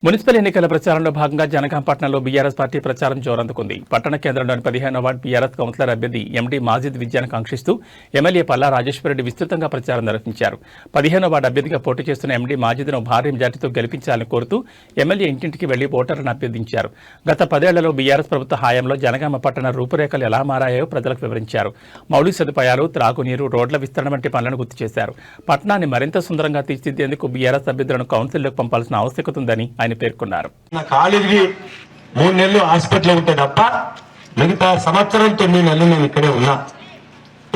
Municipal ఎన్నికల ప్రచారంలో భాగంగా జనగాం పట్టణంలో బీఆర్ఎస్ పార్టీ ప్రచారం జోరందుకుంది. పట్టణ కేంద్రంలోని 15వ వార్డు బీఆర్ఎస్ కౌన్సిలర్ అభ్యర్థి ఎండీ మాజిద్ విద్యాను కాంక్షిస్తూ ఎమ్మెల్యే పల్లా రాజేశ్వరరెడ్డి విస్తృతంగా ప్రచారం నిర్వహించారు. 15వ వార్డు అభ్యర్థిగా పోటీ చేస్తున్న ఎండీ మాజిద్ను భారీ మెజార్టీతో గెలిపించాలని కోరుతూ ఎమ్మెల్యే ఇంటింటికి వెళ్లి ఓటర్లను అభ్యర్థించారు. గత 10 ఏళ్లలో బీఆర్ఎస్ ప్రభుత్వ హయాంలో జనగామ పట్టణ రూపురేఖలు ఎలా మారాయో ప్రజలకు వివరించారు. మౌలిక సదుపాయాలు, త్రాగునీరు, రోడ్ల విస్తరణ వంటి పనులను గుర్తు చేశారు. పట్టణాన్ని మరింత సుందరంగా తీర్చిదిద్దేందుకు బీఆర్ఎస్ అభ్యర్థులను కౌన్సిల్లోకి పంపాల్సిన ఆవశ్యకత ఉందని పేర్కొన్నారు. నా కాలేజీకి 3 నెలలు హాస్పిటల్ ఉంటే తప్ప మిగతా సంవత్సరం 9 నెలలు నేను ఇక్కడే ఉన్నా.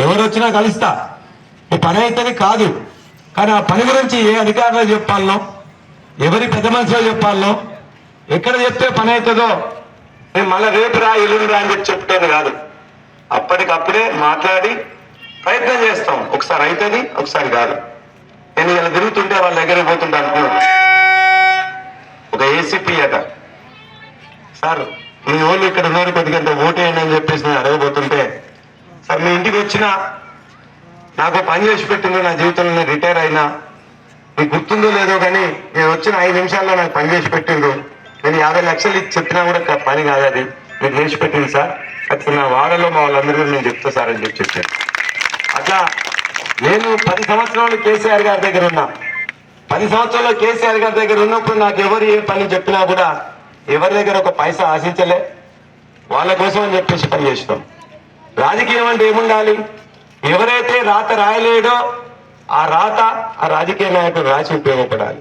ఎవరు వచ్చినా కలుస్తా. ఈ పని అయితేనే కాదు, కానీ ఆ పని గురించి ఏ అధికారులు చెప్పాలనో, ఎవరి పెద్ద మనుషులు చెప్పాలనో, ఎక్కడ చెప్తే పని అవుతుందో నేను మళ్ళీ రేపు రా ఎల్లుండి రా అని చెప్పి చెప్తాను కాదు. అప్పటికప్పుడే మాట్లాడి ప్రయత్నం చేస్తాం. ఒకసారి అవుతుంది, ఒకసారి కాదు. నేను ఇలా తిరుగుతుంటే వాళ్ళ దగ్గర పోతుంటా అనుకున్నాను. ఒక ఏసీపీ అట, సార్ మీ వాళ్ళు ఇక్కడ ఉన్నారు, కొద్దిగా ఓటేయండి అని చెప్పేసి నేను అడగబోతుంటే, సార్ మీ ఇంటికి వచ్చినా నాకు పని చేసి పెట్టిందో, నా జీవితంలో నేను రిటైర్ అయినా, మీకు గుర్తుందో లేదో కానీ నేను వచ్చిన 5 నిమిషాల్లో నాకు పని చేసి పెట్టిండు. నేను 50 లక్షలు ఇచ్చి చెప్పినా కూడా పని కాదు, అది మీకు చేసి పెట్టింది సార్. అట్లా నా వాడలో మా వాళ్ళందరూ నేను చెప్తా సార్ అని చెప్పాను. అట్లా నేను 10 సంవత్సరాలు కేసీఆర్ గారి దగ్గర ఉన్నా. 10 సంవత్సరాల్లో కేసీఆర్ గారి దగ్గర ఉన్నప్పుడు నాకు ఎవరు ఏ పని చెప్పినా కూడా ఎవరి దగ్గర ఒక పైసా ఆశించలే, వాళ్ళ కోసం అని చెప్పేసి పని చేసినాం. రాజకీయం అంటే ఏముండాలి? ఎవరైతే రాత రాయలేడో ఆ రాత ఆ రాజకీయ నాయకుడు రాసి ఉపయోగపడాలి.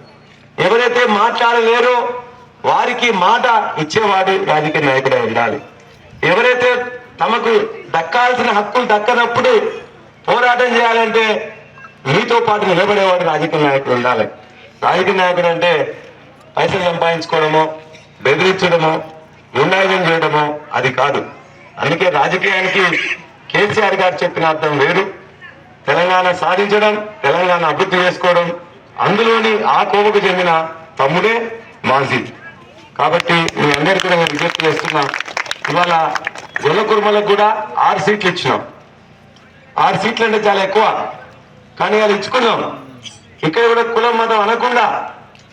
ఎవరైతే మాట్లాడలేరో వారికి మాట ఇచ్చేవాడు రాజకీయ నాయకుడే ఉండాలి. ఎవరైతే తమకు దక్కాల్సిన హక్కులు దక్కనప్పుడు పోరాటం చేయాలంటే మీతో పాటు నిలబడేవాడు రాజకీయ నాయకుడు ఉండాలి. రాజకీయ నాయకుడు అంటే పైసలు సంపాదించుకోవడమో, బెదిరించడమో, నిర్ణయం చేయడమో అది కాదు. అందుకే రాజకీయానికి కేసీఆర్ గారు చెప్పిన అర్థం వేరు. తెలంగాణ సాధించడం, తెలంగాణ అభివృద్ధి చేసుకోవడం, అందులోని ఆ కోవకు చెందిన తమ్ముడే మాజిద్. కాబట్టి మీ అందరికీ నేను విజ్ఞప్తి చేస్తున్నా. ఇవాళ గొల్లకుర్మలకు కూడా 6 సీట్లు ఇచ్చినాం. 6 సీట్లు అంటే చాలా ఎక్కువ, కానీ వాళ్ళు ఇచ్చుకున్నాం. ఇక్కడ కూడా కులం మతం అనకుండా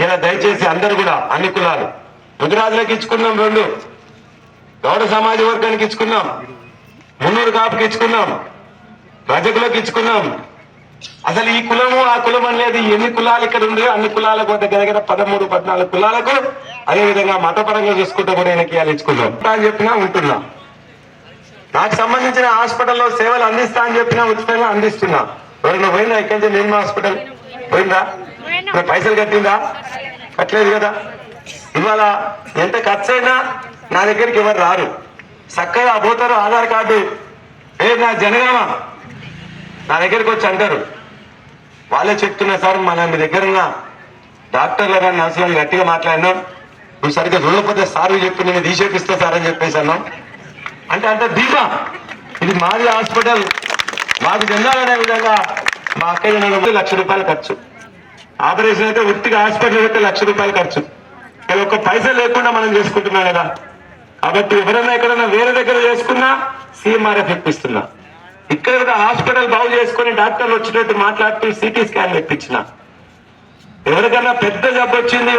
ఇలా దయచేసి అందరు కూడా అన్ని కులాలు, ముదిరాజులకు ఇచ్చుకున్నాం 2, గౌడ సమాజ వర్గానికి ఇచ్చుకున్నాం, మున్నూరు కాపుకి ఇచ్చుకున్నాం, రజకులకు ఇచ్చుకున్నాం. అసలు ఈ కులము ఆ కులం అనేది ఎన్ని కులాలు ఇక్కడ ఉండే అన్ని కులాలకు దగ్గర 13-14 కులాలకు, అదేవిధంగా మతపరంగా చూసుకుంటూ కూడా వెనక్కి ఇచ్చుకున్నాం అని చెప్పినా ఉంటున్నా. నాకు సంబంధించిన హాస్పిటల్లో సేవలు అందిస్తా అని చెప్పినా ఉచితంగా అందిస్తున్నా. ఎవరైనా పోయిందా ఇక్కడి నుంచి? నిర్మా హాస్పిటల్ పోయిందా? పైసలు కట్టిందా? కట్టలేదు కదా. ఇవాళ ఎంత ఖర్చు అయినా నా దగ్గరికి ఎవరు రారు, చక్కగా పోతారు. ఆధార్ కార్డు నా జనగామ నా దగ్గరికి వచ్చి అంటారు. వాళ్ళే చెప్తున్నా, సార్ మన మీ దగ్గర ఉన్న డాక్టర్లు కానీ నర్సులను గట్టిగా మాట్లాడినాం, నువ్వు సరిగ్గా చూడకపోతే సార్ చెప్పి నేను తీసేపిస్తా సార్ అని చెప్పేసి అన్నాం. అంటే దీపా ఇది మాది హాస్పిటల్, మాకు చెందాలనే విధంగా మా అక్కయ్య 1 లక్ష రూపాయలు ఖర్చు. ఆపరేషన్ అయితే ఉత్తిగా హాస్పిటల్ అయితే 1 లక్ష రూపాయలు ఖర్చు. కానీ ఒక్క పైసా లేకుండా మనం చేసుకుంటున్నాం కదా. కాబట్టి ఎవరైనా ఎక్కడైనా వేరే దగ్గర చేసుకున్నా CMRF ఇప్పిస్తున్నా. ఇక్కడ కూడా హాస్పిటల్ బాగు చేసుకుని డాక్టర్లు వచ్చినట్టు మాట్లాడుతూ CT స్కాన్ తెప్పించిన. ఎవరికైనా పెద్ద జబ్బు వచ్చింది